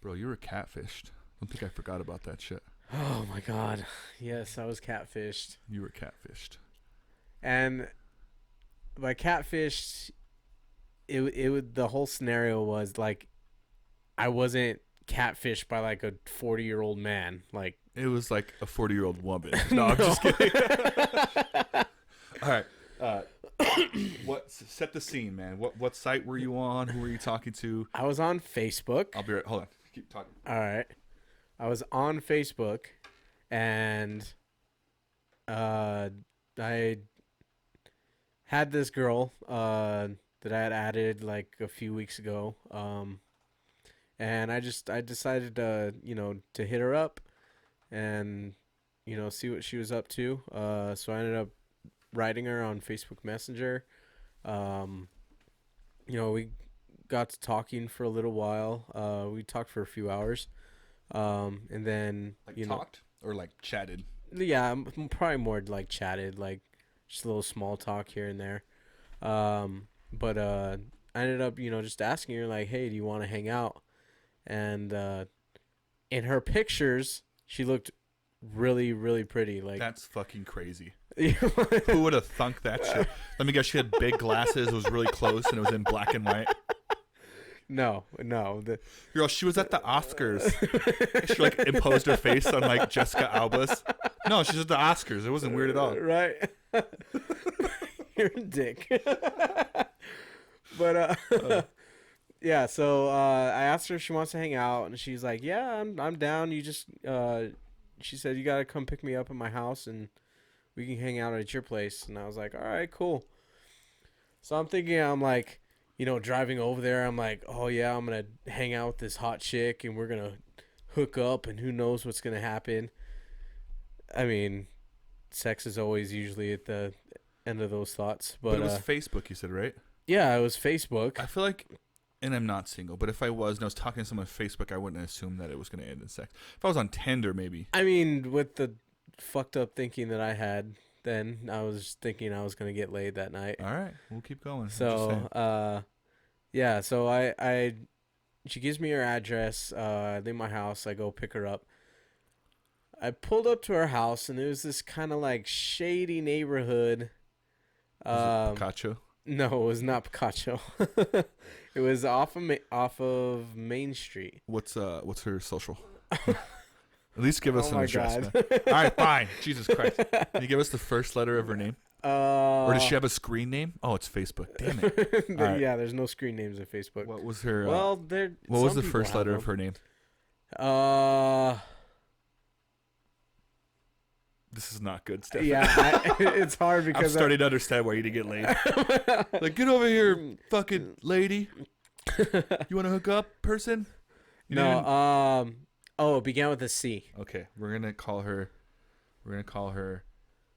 Bro, you were catfished. I don't think I forgot about that shit. Oh my god. Yes, I was catfished. You were catfished. And by catfished, it would the whole scenario was like I wasn't catfished by like a 40-year-old man. Like It was like a 40-year-old woman. No, I'm just kidding. All right. Set the scene, man. What site were you on? Who were you talking to? I was on Facebook. I'll be right. Hold on. Keep talking. All right. I was on Facebook and I had this girl that I had added like a few weeks ago. And I decided to hit her up and see what she was up to. So I ended up writing her on Facebook Messenger. We got to talking for a little while. We talked for a few hours. And then talked or like chatted. Yeah, probably more like chatted, like just a little small talk here and there. But I ended up just asking her like, hey, do you want to hang out? And in her pictures, she looked really, really pretty. Like that's fucking crazy. Who would have thunk that shit? Let me guess. She had big glasses. It was really close, and it was in black and white. No. Girl, she was at the Oscars. She like imposed her face on like Jessica Alba's. No, she's at the Oscars. It wasn't weird at all. Right? You're a dick. But yeah. So I asked her if she wants to hang out, and she's like, "Yeah, I'm down. You just," she said, "You gotta come pick me up at my house, and we can hang out at your place." And I was like, "All right, cool." So I'm thinking, I'm like, driving over there, I'm like, oh yeah, I'm gonna hang out with this hot chick, and we're gonna hook up, and who knows what's gonna happen. I mean, sex is always usually at the end of those thoughts, but it was Facebook, you said, right? Yeah, it was Facebook. I feel like, and I'm not single, but if I was and I was talking to someone on Facebook, I wouldn't assume that it was gonna end in sex. If I was on Tinder, maybe. I mean, with the fucked up thinking that I had, then I was thinking I was gonna get laid that night. All right, we'll keep going. So, yeah. So she gives me her address. I leave my house. I go pick her up. I pulled up to her house, and it was this kind of like shady neighborhood. Was it Picacho? No, it was not Picacho. It was off of Main Street. What's her social? At least give us an address. Man. All right, fine. Jesus Christ. Can you give us the first letter of her name? Or does she have a screen name? Oh, it's Facebook. Damn it. Right. Yeah, there's no screen names on Facebook. What was her? Well, what was the first letter of her name? This is not good, Stefan. Yeah, it's hard because I'm starting to understand why you didn't get laid. Like, get over here, fucking lady. You want to hook up, person? No. Oh, it began with a C. Okay, we're gonna call her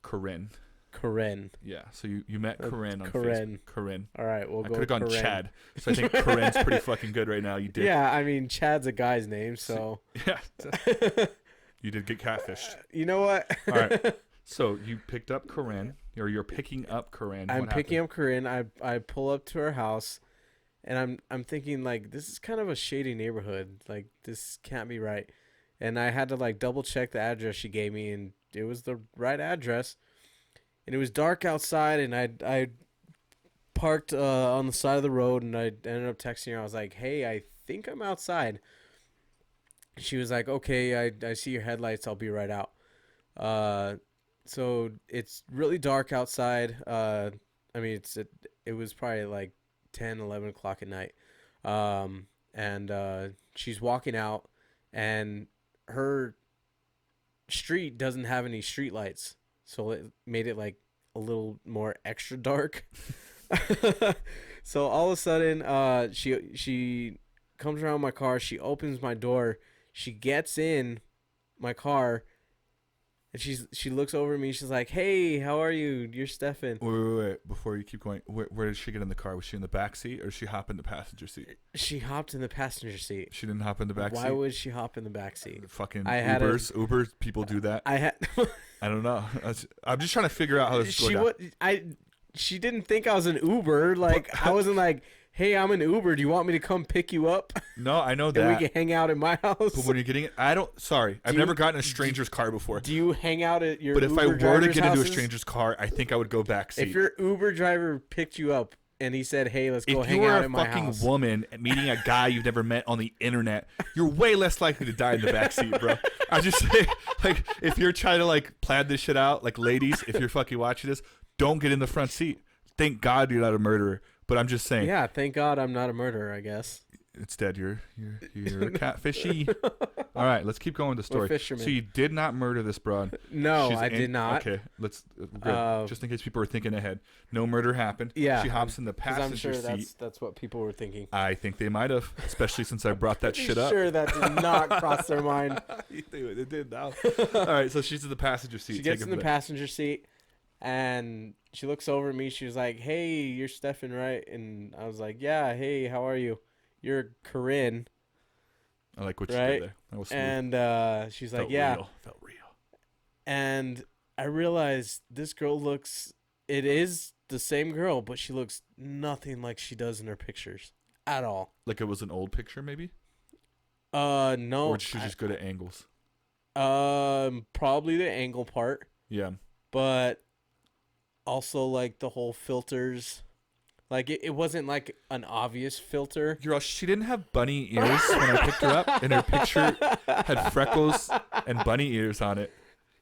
Corinne. Corinne. Yeah, so you met Corinne on Corinne. Facebook. Corinne. All right, we'll go. I could have gone Corinne. Chad. So I think Corinne's pretty fucking good right now. You did. Yeah, I mean Chad's a guy's name, so. Yeah. You did get catfished. You know what? All right. So you picked up Corinne, or you're picking up Corinne. I'm picking up Corinne. I pull up to her house, and I'm thinking like this is kind of a shady neighborhood. Like this can't be right. And I had to like double check the address she gave me, and it was the right address. And it was dark outside, and I parked on the side of the road, and I ended up texting her. I was like, "Hey, I think I'm outside." She was like, "Okay, I see your headlights. I'll be right out." So it's really dark outside. I mean, it was probably like 10, 11 o'clock at night. And she's walking out, and her street doesn't have any street lights, so it made it like a little more extra dark. So all of a sudden, she comes around my car. She opens my door. She gets in my car, and she looks over at me. She's like, "Hey, how are you? You're Stefan." Wait. Before you keep going, where did she get in the car? Was she in the back seat, or did she hop in the passenger seat? She hopped in the passenger seat. She didn't hop in the back seat? Why would she hop in the back seat? Fucking Ubers, people do that. I don't know. I'm just trying to figure out how this is going down. She didn't think I was an Uber. Like, I wasn't like, hey, I'm an Uber. Do you want me to come pick you up? No, I know And that. we can hang out at my house. But when you're getting it, I've never gotten in a stranger's car before. Do you hang out at your But if Uber I were to drivers' get into a houses? stranger's car, I think I would go backseat. If your Uber driver picked you up and he said, hey, let's go If you hang were out a at my fucking house. woman meeting a guy you've never met on the internet, you're way less likely to die in the backseat, bro. I just say, like, if you're trying to like plan this shit out, like, ladies, if you're fucking watching this, don't get in the front seat. Thank God you're not a murderer. But I'm just saying. Yeah, thank God I'm not a murderer, I guess. Instead, you're a catfishy. All right, let's keep going with the story. Fisherman. So you did not murder this broad. No, I did not. Okay, let's just in case people are thinking ahead. No murder happened. Yeah, she hops in the passenger I'm sure seat. that's what people were thinking. I think they might have, especially since I brought that shit up. Sure, that did not cross their mind. It did now. All right, so she's in the passenger seat. She gets in the passenger seat, and she looks over at me. She was like, "Hey, you're Stefan, right?" And I was like, "Yeah. Hey, how are you? You're Corinne." I like what you right? did there. That was smooth. And she's like, "Yeah." Felt real. And I realized this girl it is the same girl, but she looks nothing like she does in her pictures at all. Like it was an old picture, maybe? No. Or she's just good at angles. Probably the angle part, Yeah. but also like the whole filters. Like it wasn't like an obvious filter. She didn't have bunny ears when I picked her up, and her picture had freckles and bunny ears on it.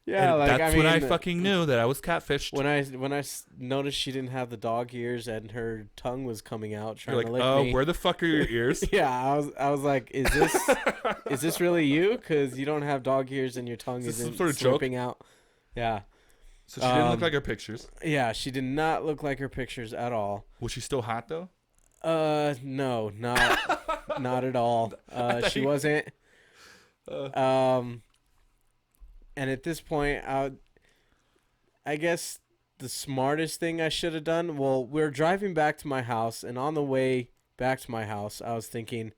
Yeah, and like that's when I fucking knew that I was catfished. When I noticed she didn't have the dog ears and her tongue was coming out trying You're to like, lick me. where the fuck are your ears? Yeah, I was like, is this really you? Because you don't have dog ears and your tongue isn't some sort of slipping out. Yeah. So she didn't look like her pictures. Yeah, she did not look like her pictures at all. Was she still hot though? No, not at all. She wasn't. And at this point, I guess the smartest thing I should have done. Well, we were driving back to my house, and on the way back to my house, I was thinking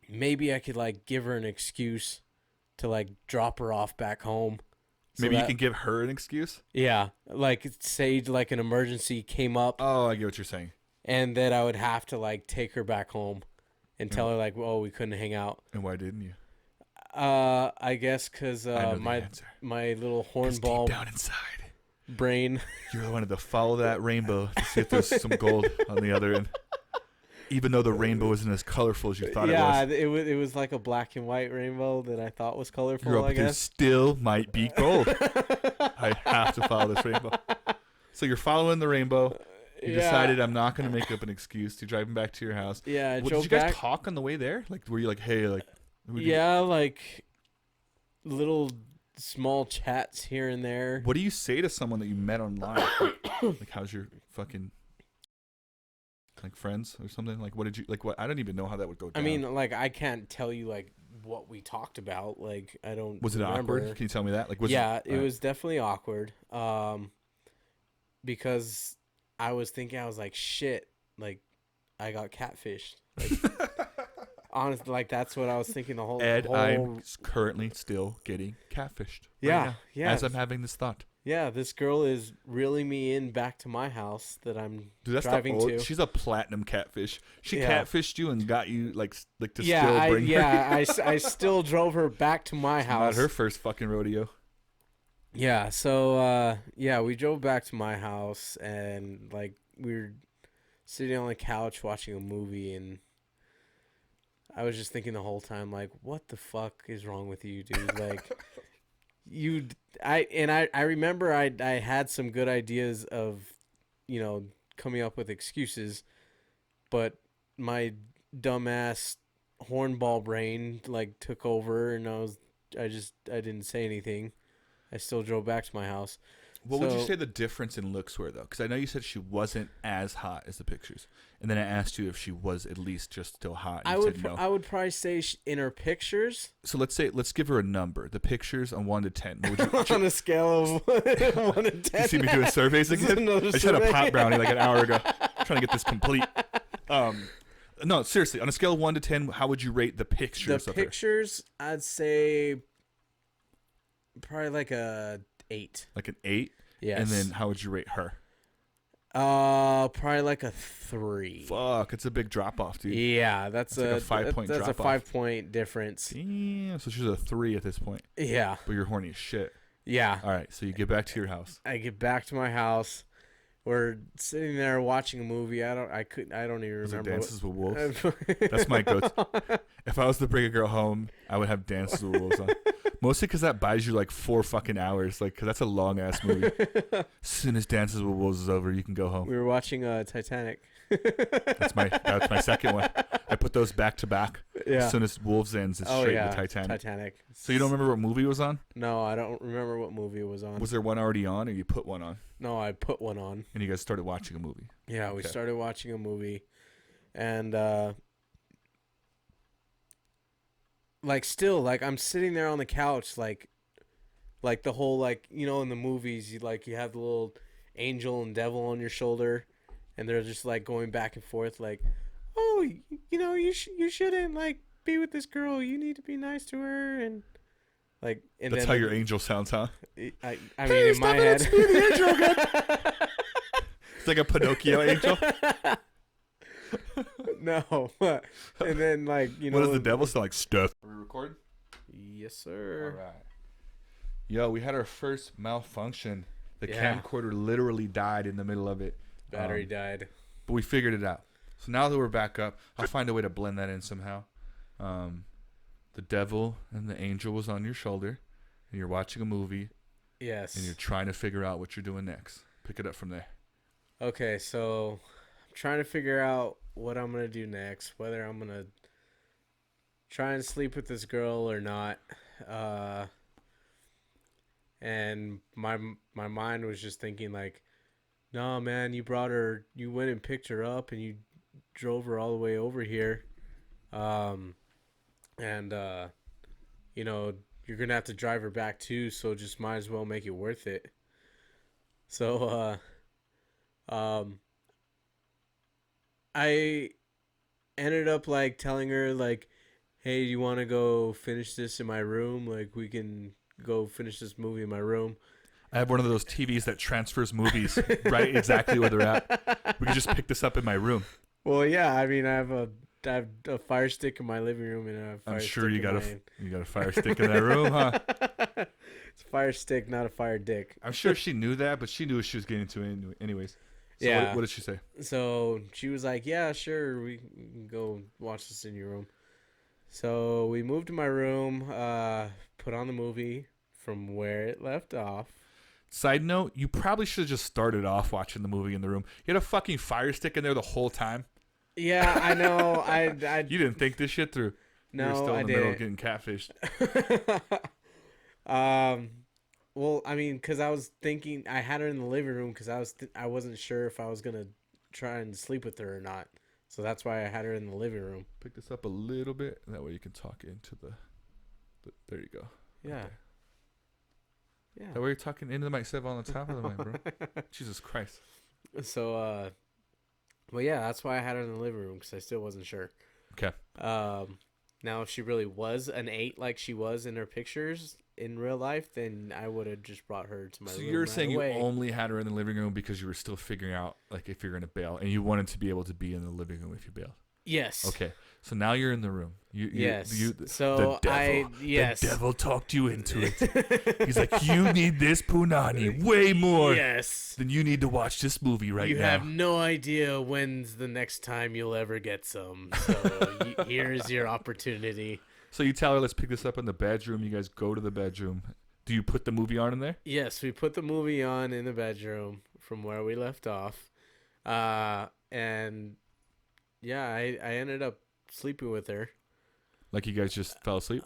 maybe I could like give her an excuse to like drop her off back home. Maybe you can give her an excuse? Yeah, like say like an emergency came up. Oh, I get what you're saying. And that I would have to like take her back home and tell her like, oh, we couldn't hang out. And why didn't you? I guess because my little hornball deep down inside brain. You wanted to follow that rainbow to see if there's some gold on the other end. Even though the rainbow isn't as colorful as you thought it was. Yeah, it was like a black and white rainbow that I thought was colorful, I guess. There still might be gold. I have to follow this rainbow. So you're following the rainbow. You decided I'm not going to make up an excuse to driving back to your house. Yeah, did you guys talk on the way there? Like, were you like, hey, like... like little small chats here and there. What do you say to someone that you met online? Like, how's your fucking... like friends or something? Like, what did you like? What I don't even know how that would go down. I mean, like, I can't tell you like what we talked about. Like, I don't. Was it remember. awkward? Can you tell me that? Like, it was definitely awkward. Because I was thinking, I was like, shit, like, I got catfished. Like, honestly, like that's what I was thinking the whole. I'm currently still getting catfished. Yeah, yeah. As I'm having this thought. Yeah, this girl is reeling me in back to my house that I'm driving to. She's a platinum catfish. She catfished you and got you like to still bring her. I still drove her back to my house. Not her first fucking rodeo. Yeah, so we drove back to my house and like we were sitting on the couch watching a movie, and I was just thinking the whole time like, what the fuck is wrong with you, dude? Like I remember I had some good ideas of, you know, coming up with excuses, but my dumbass hornball brain like took over, and I didn't say anything. I still drove back to my house. What would you say the difference in looks were, though? Because I know you said she wasn't as hot as the pictures, and then I asked you if she was at least just still hot. And you said no. I would probably say in her pictures. So let's give her a number. The pictures on 1 to 10. What would you, on a scale of 1 to 10. You see me doing surveys again? I just had a pot brownie like an hour ago, trying to get this complete. No, seriously. On a scale of 1 to 10, how would you rate the pictures? The pictures, I'd say probably like a 8. Like an 8. Yes. And then how would you rate her? Probably like a 3. Fuck, it's a big drop off, dude. Yeah, that's like a 5-point that's a drop-off. 5-point difference. Damn, so she's a 3 at this point. Yeah, But you're horny as shit. yeah. All right, so you get back to your house. I get back to my house. We're sitting there watching a movie. I don't even Was it remember. Dances with Wolves? That's my go-to. If I was to bring a girl home, I would have Dances with Wolves on. Mostly because that buys you like 4 fucking hours. Like, cause that's a long ass movie. As soon as Dances with Wolves is over, you can go home. We were watching Titanic. That's my second one. I put those back to back. Yeah. As soon as Wolves ends, it's straight to Titanic. Titanic. So you don't remember what movie it was on? No, I don't remember what movie it was on. Was there one already on, or you put one on? No, I put one on. And you guys started watching a movie. Yeah, we Okay. started watching a movie, and like still like I'm sitting there on the couch like the whole like in the movies you have the little angel and devil on your shoulder, and they're just like going back and forth like, oh, you shouldn't like be with this girl. You need to be nice to her and like. And That's then, how your angel sounds, huh? I mean, in my head, it's me, the angel again. It's like a Pinocchio angel. No, and then like What does the devil sound like? Stuff. Are we recording? Yes, sir. All right. Yo, we had our first malfunction. The Yeah. camcorder literally died in the middle of it. Battery died. But we figured it out. So now that we're back up, I'll find a way to blend that in somehow. The devil and the angel was on your shoulder, and you're watching a movie, Yes. and you're trying to figure out what you're doing next. Pick it up from there. Okay, so I'm trying to figure out what I'm gonna do next. Whether I'm gonna try and sleep with this girl or not. And my mind was just thinking like, no, man, you went and picked her up, and you drove her all the way over here. And you're gonna have to drive her back too, so just might as well make it worth it. So I ended up like telling her like, hey, do you want to go finish this in my room? Like, we can go finish this movie in my room. I have one of those TVs that transfers movies right exactly where they're at. We can just pick this up in my room. Well, yeah, I mean, I have a Fire Stick in my living room, and a Fire I'm sure Stick you in got a Fire Stick in that room, huh? It's a Fire Stick, not a Fire Dick. I'm sure she knew that, but she knew what she was getting into anyways. So Yeah. What did she say? So she was like, yeah, sure, we can go watch this in your room. So we moved to my room, put on the movie from where it left off. Side note, you probably should have just started off watching the movie in the room. You had a fucking Fire Stick in there the whole time. Yeah, I know. I You didn't think this shit through. no, You were still I in the middle of didn't. getting catfished. Well, I mean, because I was thinking I had her in the living room because I wasn't sure if I was gonna try and sleep with her or not. So that's why I had her in the living room. Pick this up a little bit, and that way you can talk into the there you go. Yeah. Okay. Yeah. That way you're talking into the mic, instead of on the top of the mic, bro. Jesus Christ. So, well, yeah, that's why I had her in the living room because I still wasn't sure. Okay. Now if she really was an 8 like she was in her pictures in real life, then I would have just brought her to my So room. you're right saying away. you only had her in the living room because you were still figuring out like if you're gonna bail, and you wanted to be able to be in the living room if you bailed. Yes. Okay. So now you're in the room. Yes. The devil, yes. The devil talked you into it. He's like, you need this punani way more Yes. than you need to watch this movie right You now. have no idea when's the next time you'll ever get some. So here's your opportunity. So you tell her, let's pick this up in the bedroom. You guys go to the bedroom. Do you put the movie on in there? Yes, we put the movie on in the bedroom from where we left off. And yeah, I ended up sleeping with her. Like you guys just fell asleep?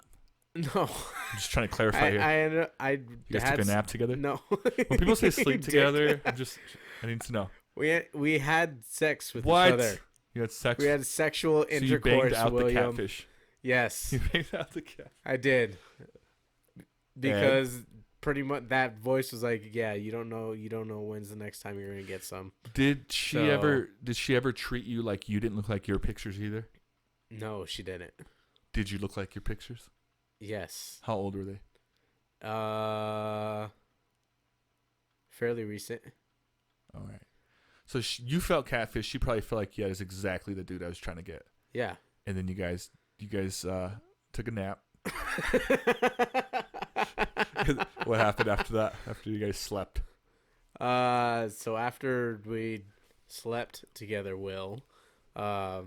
No. I'm just trying to clarify here. I ended up, You guys took a nap together? No. When people say sleep Dick. together, I need to know. We had sex with What? each other. You had sex? We had sexual so you intercourse, banged out William. the catfish. Yes, You banged out the cat. I did. Because pretty much that voice was like, "Yeah, you don't know when's the next time you're gonna get some." Did she So- ever treat you like you didn't look like your pictures either? No, she didn't. Did you look like your pictures? Yes. How old were they? Fairly recent. All right. So you felt catfish. She probably felt like, yeah, that's exactly the dude I was trying to get. Yeah. And then you guys took a nap. What happened after that? After you guys slept? So after we slept together, I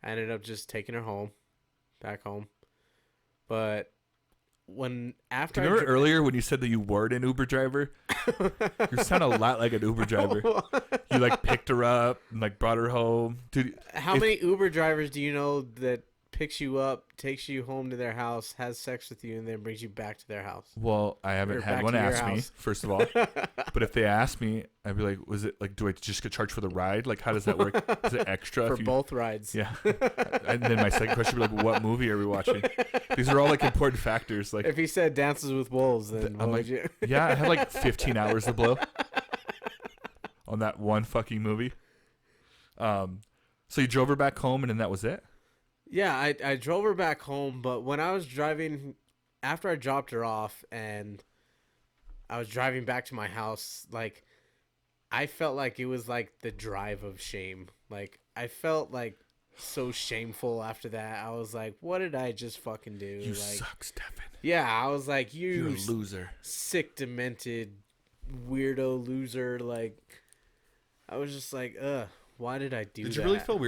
ended up just taking her back home. But Do you remember earlier when you said that you weren't an Uber driver? You sound a lot like an Uber driver. You like picked her up and like brought her home. Dude, how many Uber drivers do you know that picks you up, takes you home to their house, has sex with you, and then brings you back to their house? Well, I haven't had one ask me, first of all. But if they ask me, I'd be like, was it like, do I just get charged for the ride? Like, how does that work? Is it extra? For both rides. Yeah. And then my second question would be like, what movie are we watching? These are all like important factors. Like, if he said Dances with Wolves, then I'm what like, would you? yeah, I had like 15 hours to blow on that one fucking movie. So you drove her back home and then that was it? Yeah, I drove her back home, but when I was driving, after I dropped her off and I was driving back to my house, like, I felt like it was like the drive of shame. Like, I felt like so shameful after that. I was like, what did I just fucking do? You like, suck, Stefan. Yeah, I was like, You're a loser. Sick, demented, weirdo loser. Like, I was just like, why did I do that? Did you really feel weird?